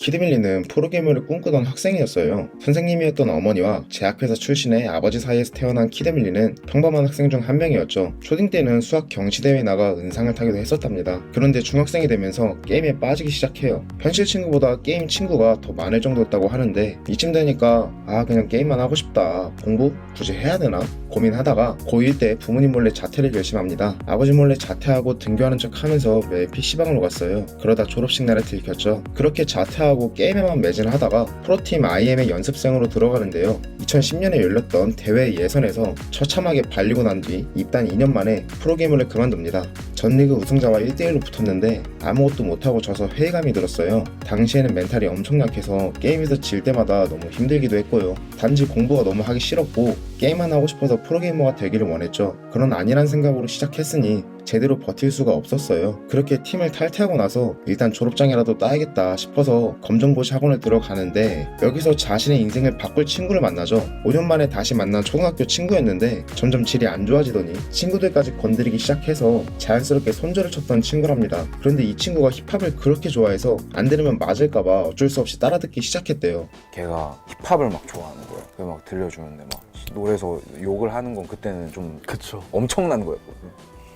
키드밀리는 프로게이머를 꿈꾸던 학생이었어요. 선생님이었던 어머니와 제약회사 출신의 아버지 사이에서 태어난 키드밀리는 평범한 학생 중 한 명이었죠. 초딩 때는 수학 경시대회에 나가 은상을 타기도 했었답니다. 그런데 중학생이 되면서 게임에 빠지기 시작해요. 현실 친구보다 게임 친구가 더 많을 정도였다고 하는데 이쯤 되니까 그냥 게임만 하고 싶다. 공부 굳이 해야 되나? 고민하다가 고1 때 부모님 몰래 자퇴를 결심합니다. 아버지 몰래 자퇴하고 등교하는 척 하면서 매일 PC방으로 갔어요. 그러다 졸업식 날에 들켰죠. 그렇게 자퇴하고 게임에만 매진하다가 프로팀 IM의 연습생으로 들어가는데요. 2010년에 열렸던 대회 예선에서 처참하게 발리고 난 뒤 입단 2년 만에 프로게이머를 그만둡니다. 전리그 우승자와 1대1로 붙었는데 아무것도 못하고 져서 회의감이 들었어요. 당시에는 멘탈이 엄청 약해서 게임에서 질 때마다 너무 힘들기도 했고요. 단지 공부가 너무 하기 싫었고 게임만 하고 싶어서 프로게이머가 되기를 원했죠. 그런 아니란 생각으로 시작했으니 제대로 버틸 수가 없었어요. 그렇게 팀을 탈퇴하고 나서 일단 졸업장이라도 따야겠다 싶어서 검정고시 학원을 들어가는데 여기서 자신의 인생을 바꿀 친구를 만나죠. 5년 만에 다시 만난 초등학교 친구였는데 점점 질이 안 좋아지더니 친구들까지 건드리기 시작해서 자연스럽게 손절을 쳤던 친구랍니다. 그런데 이 친구가 힙합을 그렇게 좋아해서 안 들으면 맞을까봐 어쩔 수 없이 따라듣기 시작했대요. 걔가 힙합을 막 좋아하는 거예요. 그게 막 들려주는데 막 노래에서 욕을 하는 건 그때는 좀 그쵸. 엄청난 거였거든요.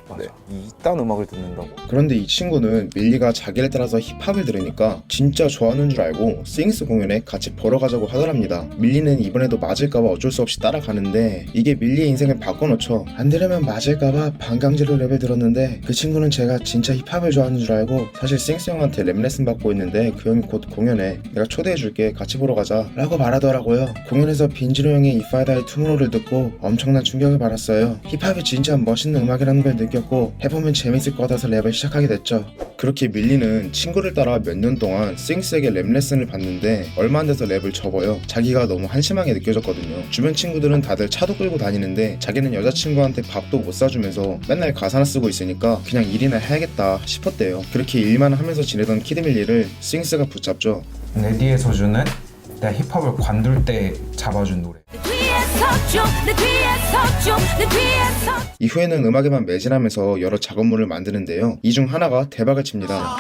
맞아. 이딴 음악을 듣는다고? 그런데 이 친구는 밀리가 자기를 따라서 힙합을 들으니까 진짜 좋아하는 줄 알고 스윙스 공연에 같이 보러 가자고 하더랍니다. 밀리는 이번에도 맞을까봐 어쩔 수 없이 따라가는데 이게 밀리의 인생을 바꿔놓죠. 안 들으면 맞을까봐 반강제로 랩을 들었는데 그 친구는 제가 진짜 힙합을 좋아하는 줄 알고 사실 스윙스 형한테 랩 레슨 받고 있는데 그 형이 곧 공연에 내가 초대해줄게 같이 보러 가자 라고 말하더라고요. 공연에서 빈지로 형의 If I Die Tomorrow를 듣고 엄청난 충격을 받았어요. 힙합이 진짜 멋있는 음악이라는 걸 느꼈고 해보면 재밌을 것 같아서 랩을 시작하게 됐죠. 그렇게 밀리는 친구를 따라 몇 년 동안 스윙스에게 랩 레슨을 받는데 얼마 안 돼서 랩을 접어요. 자기가 너무 한심하게 느껴졌거든요. 주변 친구들은 다들 차도 끌고 다니는데 자기는 여자친구한테 밥도 못 사주면서 맨날 가사나 쓰고 있으니까 그냥 일이나 해야겠다 싶었대요. 그렇게 일만 하면서 지내던 키드밀리를 스윙스가 붙잡죠. 내 뒤에 서주는 내가 힙합을 관둘 때 잡아준 노래. 이후에는 음악에만 매진하면서 여러 작업물을 만드는데요. 이 중 하나가 대박을 칩니다.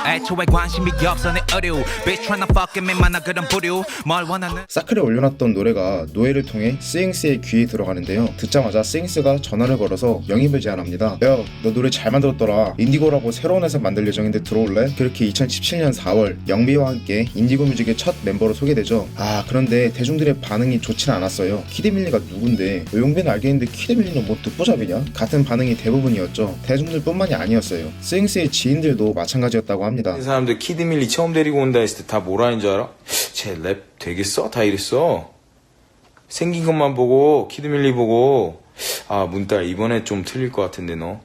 사클에 올려놨던 노래가 노예를 통해 스윙스의 귀에 들어가는데요. 듣자마자 스윙스가 전화를 걸어서 영입을 제안합니다. 야, 너 노래 잘 만들었더라. 인디고라고 새로운 회사 만들 예정인데 들어올래? 그렇게 2017년 4월 영비와 함께 인디고 뮤직의 첫 멤버로 소개되죠. 그런데 대중들의 반응이 좋지는 않았어요. 키드밀리가 누군데 용빈은 알겠는데 키드밀리는 뭐 듣보잡이냐? 같은 반응이 대부분이었죠. 대중들뿐만이 아니었어요. 스윙스의 지인들도 마찬가지였다고 합니다. 이 사람들 키드밀리 처음 데리고 온다 했을 때 다 뭐라 하는 줄 알아? 쟤 랩 되겠어? 다 이랬어. 생긴 것만 보고 키드밀리 보고 문딸 이번에 좀 틀릴 것 같은데 너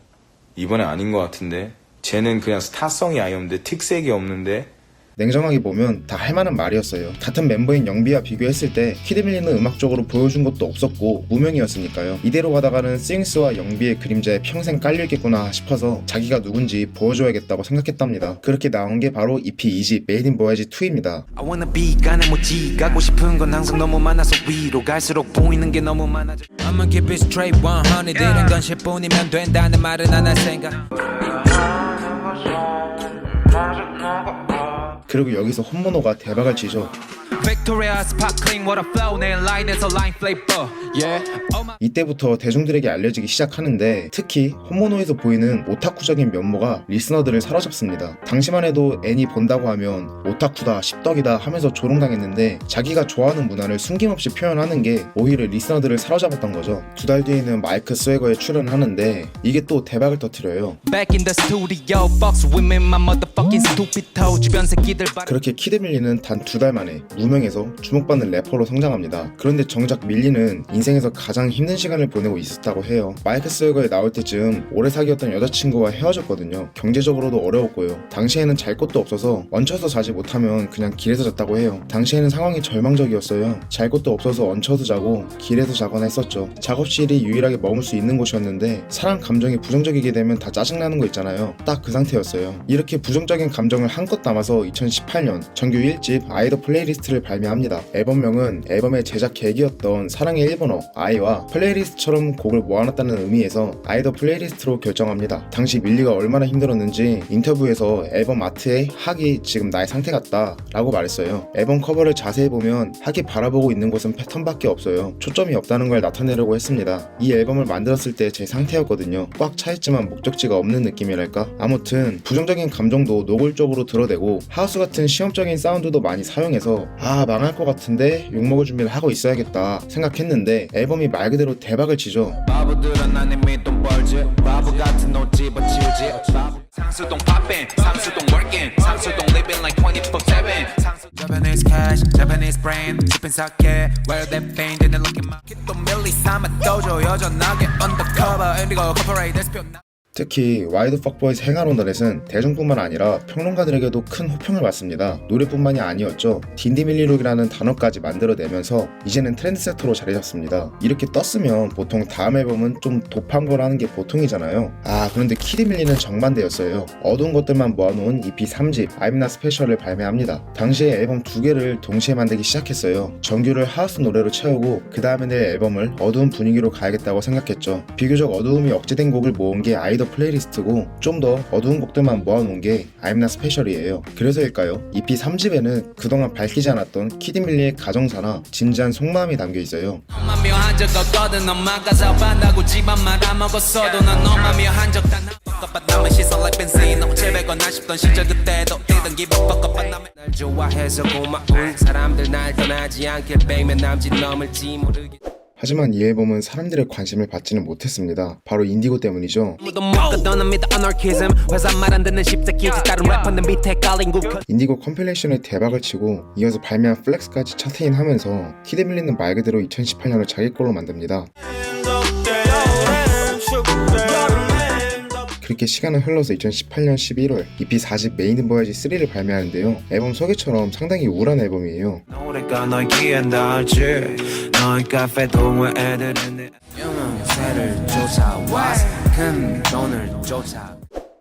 이번에 아닌 것 같은데 쟤는 그냥 스타성이 아예 없는데 특색이 없는데. 냉정하게 보면 다 할만한 말이었어요. 같은 멤버인 영비와 비교했을 때 키드밀리는 음악적으로 보여준 것도 없었고 무명이었으니까요. 이대로 가다가는 스윙스와 영비의 그림자에 평생 깔려있겠구나 싶어서 자기가 누군지 보여줘야겠다고 생각했답니다. 그렇게 나온 게 바로 EP 2집 Made in Boise 2입니다. 가고 싶은 건 항상 너무 많아서 위로 갈수록 보이는 게 너무 많아져. I'ma keep it straight 100 이런 건 10분이면 된다는 말은 안 할 생각. 그리고 여기서 홈모노가 대박을 치죠. 이때부터 대중들에게 알려지기 시작하는데 특히 홈모노에서 보이는 오타쿠적인 면모가 리스너들을 사로잡습니다. 당시만 해도 애니 본다고 하면 오타쿠다 십덕이다 하면서 조롱당했는데 자기가 좋아하는 문화를 숨김없이 표현하는 게 오히려 리스너들을 사로잡았던 거죠. 2달 뒤에는 마이크 스웨거에 출연을 하는데 이게 또 대박을 터뜨려요. 그렇게 키드밀리는 단 2달 만에 무명에서 주목받는 래퍼로 성장합니다. 그런데 정작 밀리는 인생에서 가장 힘든 시간을 보내고 있었다고 해요. 마이크 스웨거에 나올 때쯤 오래 사귀었던 여자친구와 헤어졌거든요. 경제적으로도 어려웠고요. 당시에는 잘 곳도 없어서 얹혀서 자지 못하면 그냥 길에서 잤다고 해요. 당시에는 상황이 절망적이었어요. 잘 곳도 없어서 얹혀서 자고 길에서 자거나 했었죠. 작업실이 유일하게 머물 수 있는 곳이었는데 사람 감정이 부정적이게 되면 다 짜증나는 거 있잖아요. 딱 그 상태였어요. 이렇게 부정적인 감정을 한껏 담아서 2018년 정규 1집 아이더 플레이리스트 플레이리스트를 발매합니다. 앨범명은 앨범의 제작 계기였던 사랑의 일본어 아이와 플레이리스트처럼 곡을 모아놨다는 의미에서 아이 더 플레이리스트로 결정합니다. 당시 밀리가 얼마나 힘들었는지 인터뷰에서 앨범 아트에 학이 지금 나의 상태 같다 라고 말했어요. 앨범 커버를 자세히 보면 학이 바라보고 있는 곳은 패턴밖에 없어요. 초점이 없다는 걸 나타내려고 했습니다. 이 앨범을 만들었을 때 제 상태였거든요. 꽉 차있지만 목적지가 없는 느낌이랄까? 아무튼 부정적인 감정도 노골적으로 드러내고 하우스 같은 시험적인 사운드도 많이 사용해서 망할 것 같은데 욕먹을 준비를 하고 있어야겠다 생각했는데 앨범이 말 그대로 대박을 치죠. 바보들은 나의 밑돈 벌지 바보 같은 옷 집어치우지 상수동 poppin', 상수동 working, 상수동 living like 24/7 Japanese cash, Japanese brain, sipping sake Where that pain, then look in my 또 밀리 삼아 도저 여전하게 undercover Indigo corporate, that's pure 특히 와이드 퍽보이즈 행아론더넷은 대중뿐만 아니라 평론가들에게도 큰 호평을 받습니다. 노래뿐만이 아니었죠. 딘디밀리룩이라는 단어까지 만들어내면서 이제는 트렌드세터로 자리 잡습니다. 이렇게 떴으면 보통 다음 앨범은 좀 도판 거라는 게 보통이잖아요. 그런데 키드밀리는 정반대였어요. 어두운 것들만 모아놓은 EP 3집 I'm Not Special을 발매합니다. 당시에 앨범 2개를 동시에 만들기 시작했어요. 정규를 하우스 노래로 채우고 그 다음에 내 앨범을 어두운 분위기로 가야겠다고 생각했죠. 비교적 어두움이 억제된 곡을 모은 게 아이더 플레이리스트고 좀 더 어두운 곡들만 모아놓은 게 I'm Not Special이에요. 그래서일까요? EP 3집에는 그동안 밝히지 않았던 키드밀리의 가정사나 진지한 속마음이 담겨있어요. 너만 묘한 적 없거든 엄마가 사업한다고 집안 말아먹었어도 난 너만 묘한 적 단 한 남의 시선 like 벤신 너무 제배거나 싶던 시절 그때도 뛰던 기분 뻑뻑한 남의 날 좋아해서 고마운 사람들 날 떠나지 않길 빼면 남짓 넘을지 모르겠 하지만 이 앨범은 사람들의 관심을 받지는 못했습니다. 바로 인디고 때문이죠. 인디고 컴필레이션의 대박을 치고 이어서 발매한 플렉스까지 차트인하면서 키드밀리는 말 그대로 2018년을 자기 걸로 만듭니다. 그렇게 시간은 흘러서 2018년 11월 EP 4집 메인 보야지 3를 발매하는데요. 앨범 소개처럼 상당히 우울한 앨범이에요. 노래가 널 기한다지 너의 카페 동호 애들은 유명세를 쫓아와서 큰 돈을 쫓아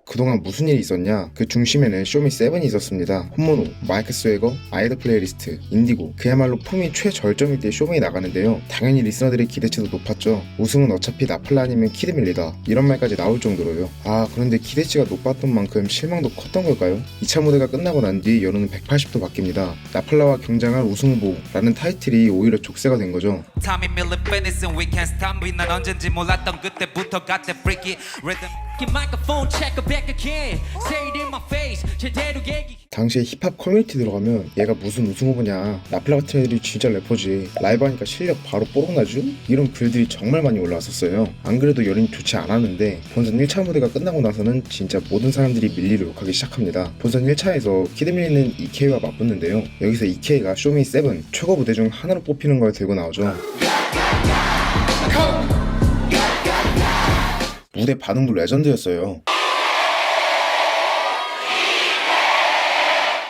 그동안 무슨 일이 있었냐? 그 중심에는 쇼미7이 있었습니다. 홈모노, 마이크 스웨거, 아이더 플레이리스트, 인디고 그야말로 폼이 최절정일 때 쇼미에 나가는데요. 당연히 리스너들의 기대치도 높았죠. 우승은 어차피 나플라 아니면 키드밀리다 이런 말까지 나올 정도로요. 그런데 기대치가 높았던 만큼 실망도 컸던 걸까요? 2차 무대가 끝나고 난 뒤 여론은 180도 바뀝니다. 나플라와 경쟁할 우승 후보라는 타이틀이 오히려 족쇄가 된 거죠. Tommy Miller Venison we can't stop me 난 언젠지 몰랐던 그때부터 got that freaky rhythm 마이크폰 check back again say it in my face 제대로 얘기 당시에 힙합 커뮤니티 들어가면 얘가 무슨 우승 후보냐, 나플라 같은 애들이 진짜 래퍼지, 라이브 하니까 실력 바로 뽀록나죠? 이런 글들이 정말 많이 올라왔었어요. 안 그래도 여론이 좋지 않았는데 본선 1차 무대가 끝나고 나서는 진짜 모든 사람들이 밀리를 욕하기 시작합니다. 본선 1차에서 키드밀리는 EK와 맞붙는데요. 여기서 EK가 쇼미7 최고 무대 중 하나로 뽑히는 걸 들고 나오죠. 무대 반응도 레전드였어요.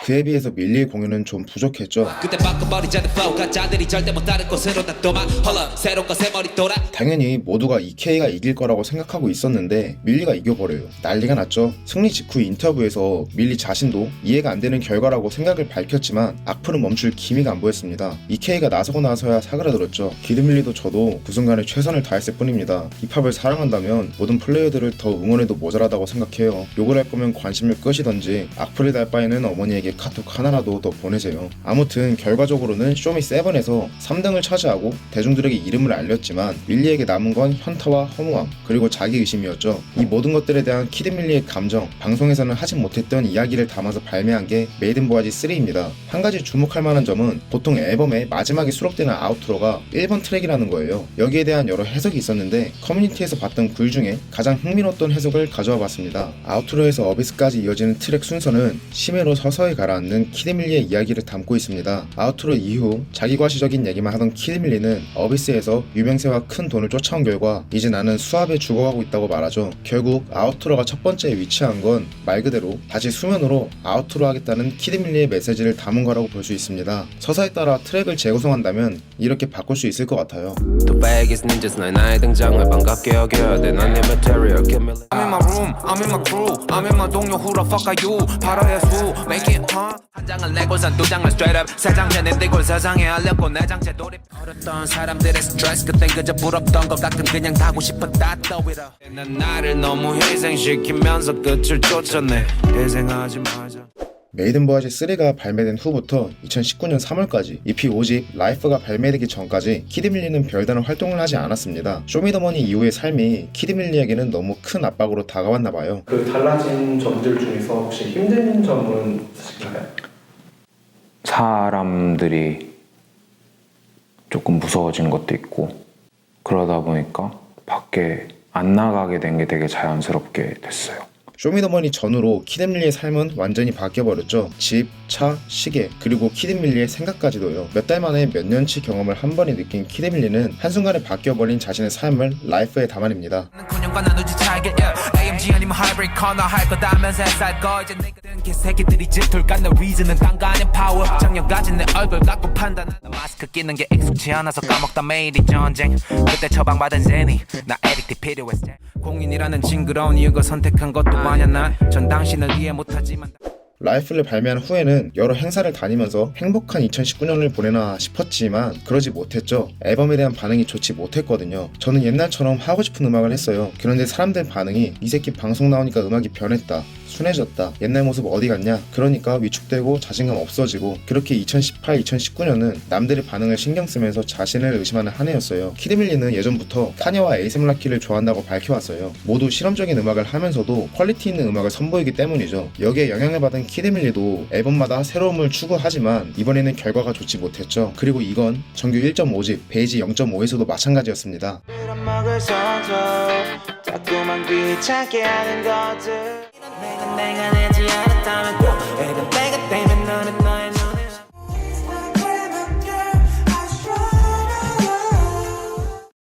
그에 비해서 밀리의 공연은 좀 부족했죠. 그때 바꿔버리자는 flow 가짜들이 절대 못 다른 곳으로 다 도마 헐러 새로운 것에 머리 돌아 당연히 모두가 EK가 이길 거라고 생각하고 있었는데 밀리가 이겨버려요. 난리가 났죠. 승리 직후 인터뷰에서 밀리 자신도 이해가 안 되는 결과라고 생각을 밝혔지만 악플은 멈출 기미가 안 보였습니다. EK가 나서고 나서야 사그라들었죠. 키드밀리도 저도 그 순간에 최선을 다했을 뿐입니다. 힙합을 사랑한다면 모든 플레이어들을 더 응원해도 모자라다고 생각해요. 욕을 할 거면 관심을 끄시던지 악플을 달 바에는 어머니에게 카톡 하나라도 더 보내세요. 아무튼 결과적으로는 쇼미7에서 3등을 차지하고 대중들에게 이름을 알렸지만 밀리에게 남은 건 현타와 허무함 그리고 자기의심이었죠. 이 모든 것들에 대한 키드밀리의 감정, 방송에서는 하지 못했던 이야기를 담아서 발매한 게 메이드 인 보아지 3입니다. 한 가지 주목할 만한 점은 보통 앨범의 마지막에 수록되는 아우트로가 1번 트랙이라는 거예요. 여기에 대한 여러 해석이 있었는데 커뮤니티에서 봤던 글 중에 가장 흥미로웠던 해석을 가져와 봤습니다. 아우트로에서 어비스까지 이어지는 트랙 순서는 심해로 서서히 가라앉는 키드밀리의 이야기를 담고 있습니다. 아우트로 이후 자기과시적인 얘기만 하던 키드밀리는 어비스에서 유명세와 큰 돈을 쫓아온 결과 이제 나는 수압에 죽어가고 있다고 말하죠. 결국 아우트로가 첫 번째에 위치한 건 말 그대로 다시 수면으로 아우트로 하겠다는 키드밀리의 메시지를 담은 거라고 볼 수 있습니다. 서사에 따라 트랙을 재구성한다면 이렇게 바꿀 수 있을 것 같아요. The biggest ninjas 나의 등장을 반갑게 여겨야 돼 난 내 material I'm in my room, I'm in my crew I'm in my 동료 who the fuck are you 팔아야 수 make it 한 장을 내고선 두 장을 straight up 세 장면에 띄고 세상에 알렸고 내 장체 돌입 어렸던 사람들의 스트레스 그땐 그저 부럽던 것 가끔 그냥 하고 싶었다 떠위로 난 나를 너무 희생시키면서 끝을 쫓아내 희생하지 마자 메이든 보아지 3가 발매된 후부터 2019년 3월까지 EP 5집 라이프가 발매되기 전까지 키드밀리는 별다른 활동을 하지 않았습니다. 쇼미더머니 이후의 삶이 키드밀리에게는 너무 큰 압박으로 다가왔나 봐요. 그 달라진 점들 중에서 혹시 힘든 점은 있으신가요? 사람들이 조금 무서워진 것도 있고 그러다 보니까 밖에 안 나가게 된 게 되게 자연스럽게 됐어요. 쇼미더머니 전후로 키드밀리의 삶은 완전히 바뀌어버렸죠. 집, 차, 시계, 그리고 키드밀리의 생각까지도요. 몇 달 만에 몇 년치 경험을 한 번에 느낀 키드밀리는 한순간에 바뀌어버린 자신의 삶을 라이프에 담아냅니다. 군용과 나누지 차이게 AMG 아니면 하이브리드 커너 할 거다면서 살 거 이제 내가 든 개새끼들이 질툴까 내 리즌은 딴거 아닌 파워 작년까지 내 얼굴 갖고 판단한 나 마스크 끼는 게 익숙치 않아서 까먹다 매일이 전쟁 그때 처방받은 제니 나 에릭티 필요했어 공인이라는 징그러운 이유가 선택한 것도 아냐 난전 당신을 이해 못하지만 라이프를 발매한 후에는 여러 행사를 다니면서 행복한 2019년을 보내나 싶었지만 그러지 못했죠. 앨범에 대한 반응이 좋지 못했거든요. 저는 옛날처럼 하고 싶은 음악을 했어요. 그런데 사람들 반응이 이 새끼 방송 나오니까 음악이 변했다, 순해졌다, 옛날 모습 어디 갔냐, 그러니까 위축되고 자신감 없어지고, 그렇게 2018, 2019년은 남들의 반응을 신경 쓰면서 자신을 의심하는 한 해였어요. 키드밀리는 예전부터 카니와 에이셈 라키를 좋아한다고 밝혀왔어요. 모두 실험적인 음악을 하면서도 퀄리티 있는 음악을 선보이기 때문이죠. 여기에 영향을 받은 키드밀리도 앨범마다 새로움을 추구하지만 이번에는 결과가 좋지 못했죠. 그리고 이건 정규 1.5집 베이지 0.5에서도 마찬가지였습니다. 자꾸만 귀찮게 하는 것들 내가 내지 않았다면 또 이런 내가 되면 너는 너의 눈에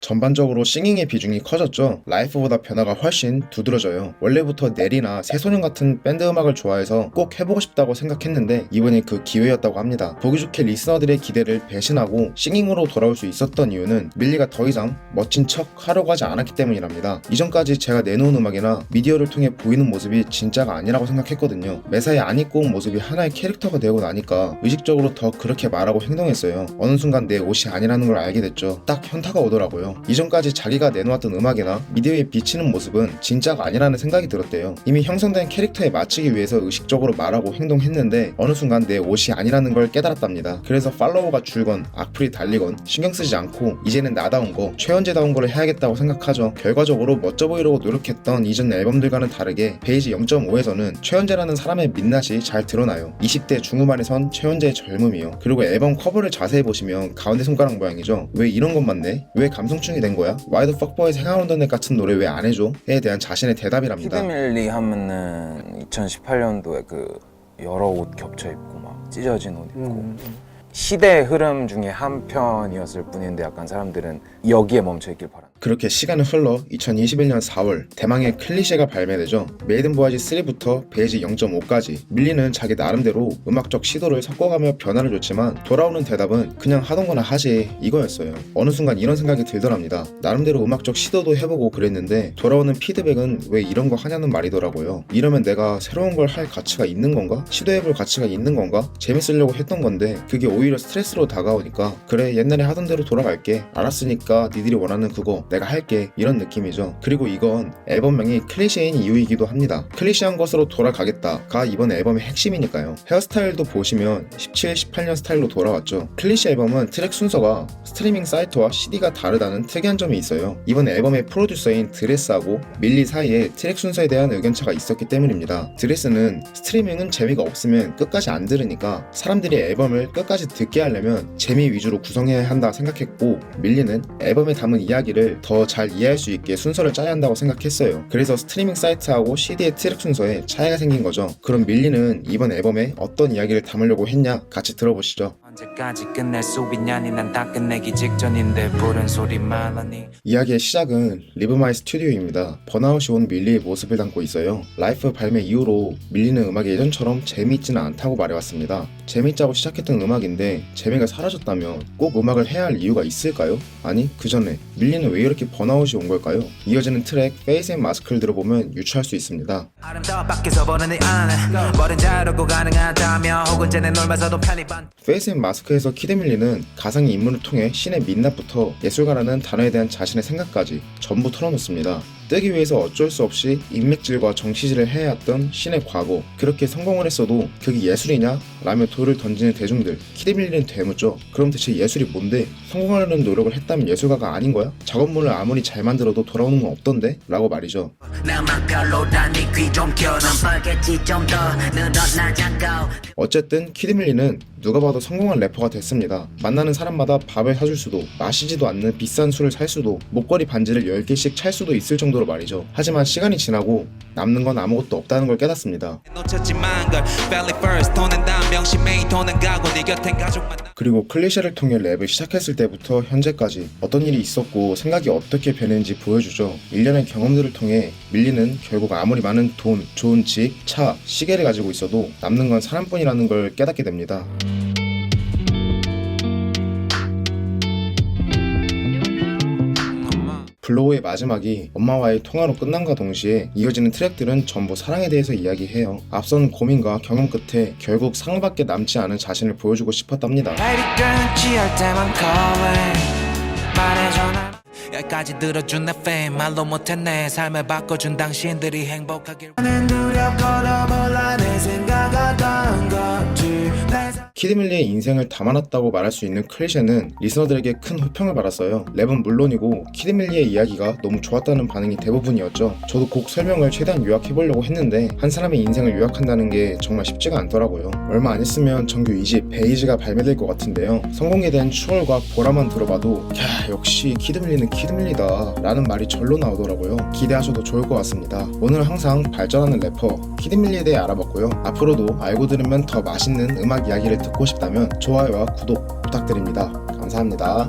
전반적으로 싱잉의 비중이 커졌죠. 라이프보다 변화가 훨씬 두드러져요. 원래부터 넬이나 새소년 같은 밴드 음악을 좋아해서 꼭 해보고 싶다고 생각했는데 이번이 그 기회였다고 합니다. 보기 좋게 리스너들의 기대를 배신하고 싱잉으로 돌아올 수 있었던 이유는 밀리가 더 이상 멋진 척 하려고 하지 않았기 때문이랍니다. 이전까지 제가 내놓은 음악이나 미디어를 통해 보이는 모습이 진짜가 아니라고 생각했거든요. 매사에 안 입고 온 모습이 하나의 캐릭터가 되고 나니까 의식적으로 더 그렇게 말하고 행동했어요. 어느 순간 내 옷이 아니라는 걸 알게 됐죠. 딱 현타가 오더라고요. 이전까지 자기가 내놓았던 음악이나 미디어에 비치는 모습은 진짜가 아니라는 생각이 들었대요. 이미 형성된 캐릭터에 맞추기 위해서 의식적으로 말하고 행동했는데 어느 순간 내 옷이 아니라는 걸 깨달았답니다. 그래서 팔로워가 줄건 악플이 달리건 신경 쓰지 않고 이제는 나다운 거, 최현재다운 거를 해야겠다고 생각하죠. 결과적으로 멋져 보이려고 노력했던 이전 앨범들과는 다르게 베이지 0.5에서는 최현재라는 사람의 민낯이 잘 드러나요. 20대 중후반에 선 최현재의 젊음이요. 그리고 앨범 커버를 자세히 보시면 가운데 손가락 모양이죠. 왜 이런 것만 내? 왜 감성충이 된 거야? Why the fuck boys hang out on the net 같은 노래 왜 안 해줘? 에 대한 자신의 대답이랍니다. 키드밀리 하면은 2018년도에 그 여러 옷 겹쳐 입고 막 찢어진 옷 입고 시대의 흐름 중에 한 편이었을 뿐인데 약간 사람들은 여기에 멈춰있길 바란다. 그렇게 시간은 흘러 2021년 4월 대망의 클리셰가 발매되죠. 메이든 보아지 3부터 베이지 0.5까지 밀리는 자기 나름대로 음악적 시도를 섞어가며 변화를 줬지만 돌아오는 대답은 그냥 하던 거나 하지 이거였어요. 어느 순간 이런 생각이 들더랍니다. 나름대로 음악적 시도도 해보고 그랬는데 돌아오는 피드백은 왜 이런 거 하냐는 말이더라고요. 이러면 내가 새로운 걸 할 가치가 있는 건가? 시도해볼 가치가 있는 건가? 재밌으려고 했던 건데 그게 오히려 스트레스로 다가오니까 그래 옛날에 하던 대로 돌아갈게, 알았으니까 니들이 원하는 그거 내가 할게, 이런 느낌이죠. 그리고 이건 앨범명이 클리셰인 이유이기도 합니다. 클리셰한 것으로 돌아가겠다가 이번 앨범의 핵심이니까요. 헤어스타일도 보시면 17, 18년 스타일로 돌아왔죠. 클리셰 앨범은 트랙 순서가 스트리밍 사이트와 CD가 다르다는 특이한 점이 있어요. 이번 앨범의 프로듀서인 드레스하고 밀리 사이에 트랙 순서에 대한 의견차가 있었기 때문입니다. 드레스는 스트리밍은 재미가 없으면 끝까지 안 들으니까 사람들이 앨범을 끝까지 듣게 하려면 재미 위주로 구성해야 한다 생각했고, 밀리는 앨범에 담은 이야기를 더 잘 이해할 수 있게 순서를 짜야 한다고 생각했어요. 그래서 스트리밍 사이트하고 CD의 트랙 순서에 차이가 생긴 거죠. 그럼 밀리는 이번 앨범에 어떤 이야기를 담으려고 했냐 같이 들어보시죠. 언제까지 끝낼 수 있냐니 난 다 끝내기 직전인데 부른 소리만 하니 이야기의 시작은 리브 마이 스튜디오입니다. 번아웃이 온 밀리의 모습을 담고 있어요. 라이프 발매 이후로 밀리는 음악이 예전처럼 재미있지는 않다고 말해왔습니다. 재밌자고 시작했던 음악인데 재미가 사라졌다면 꼭 음악을 해야 할 이유가 있을까요? 아니 그 전에 밀리는 왜 이렇게 번아웃이 온 걸까요? 이어지는 트랙 페이스 앤 마스크를 들어보면 유추할 수 있습니다. 아름다워 밖에서 보는 네 안에 뭐든 자르고 가능하다며 혹은 쟤네 놀면서도 편히 반 페이스 앤 마스크에서 키드밀리는 가상의 인물을 통해 신의 민낯부터 예술가라는 단어에 대한 자신의 생각까지 전부 털어놓습니다. 뜨기 위해서 어쩔 수 없이 인맥질과 정치질을 해야 했던 신의 과거, 그렇게 성공을 했어도 그게 예술이냐? 라며 돌을 던지는 대중들. 키드밀리는 되묻죠. 그럼 대체 예술이 뭔데? 성공하려는 노력을 했다면 예술가가 아닌 거야? 작업물을 아무리 잘 만들어도 돌아오는 건 없던데? 라고 말이죠. 나만 별로다 네 귀 좀 켜 넌 뻘겠지 좀 더 늘어나 잠깐 어쨌든 키드밀리는 누가 봐도 성공한 래퍼가 됐습니다. 만나는 사람마다 밥을 사줄 수도, 마시지도 않는 비싼 술을 살 수도, 목걸이 반지를 10개씩 찰 수도 있을 정도로 말이죠. 하지만 시간이 지나고 남는 건 아무것도 없다는 걸 깨닫습니다. 놓쳤지만 걸 belly first 돈은 다 명심해 돈은 가고 네 곁엔 가족만 그리고 클리셰를 통해 랩을 시작했을 때부터 현재까지 어떤 일이 있었고 생각이 어떻게 변했는지 보여주죠. 일련의 경험들을 통해 밀리는 결국 아무리 많은 돈, 좋은 집, 차, 시계를 가지고 있어도 남는 건 사람뿐이라는 걸 깨닫게 됩니다. 블로우의 마지막이 엄마와의 통화로 끝남과 동시에 이어지는 트랙들은 전부 사랑에 대해서 이야기해요. 앞선 고민과 경험 끝에 결국 상밖에 남지 않은 자신을 보여주고 싶었답니다. Baby girl 취할 때만 calling 말해줘 난 여기까지 들어준 내 fame 말로 못해 내 삶을 바꿔준 당신들이 행복하길 나는 두렵거나 몰라 내 생각하던 거지 키드밀리의 인생을 담아놨다고 말할 수 있는 클리셰는 리스너들에게 큰 호평을 받았어요. 랩은 물론이고 키드밀리의 이야기가 너무 좋았다는 반응이 대부분이었죠. 저도 곡 설명을 최대한 요약해보려고 했는데 한 사람의 인생을 요약한다는 게 정말 쉽지가 않더라고요. 얼마 안 있으면 정규 2집 베이지가 발매될 것 같은데요. 성공에 대한 추월과 보람만 들어봐도 야 역시 키드밀리는 키드밀리다 라는 말이 절로 나오더라고요. 기대하셔도 좋을 것 같습니다. 오늘 항상 발전하는 래퍼 키드밀리에 대해 알아봤고요. 앞으로도 알고 들으면 더 맛있는 음악 이야기를 듣고 싶다면 좋아요와 구독 부탁드립니다. 감사합니다.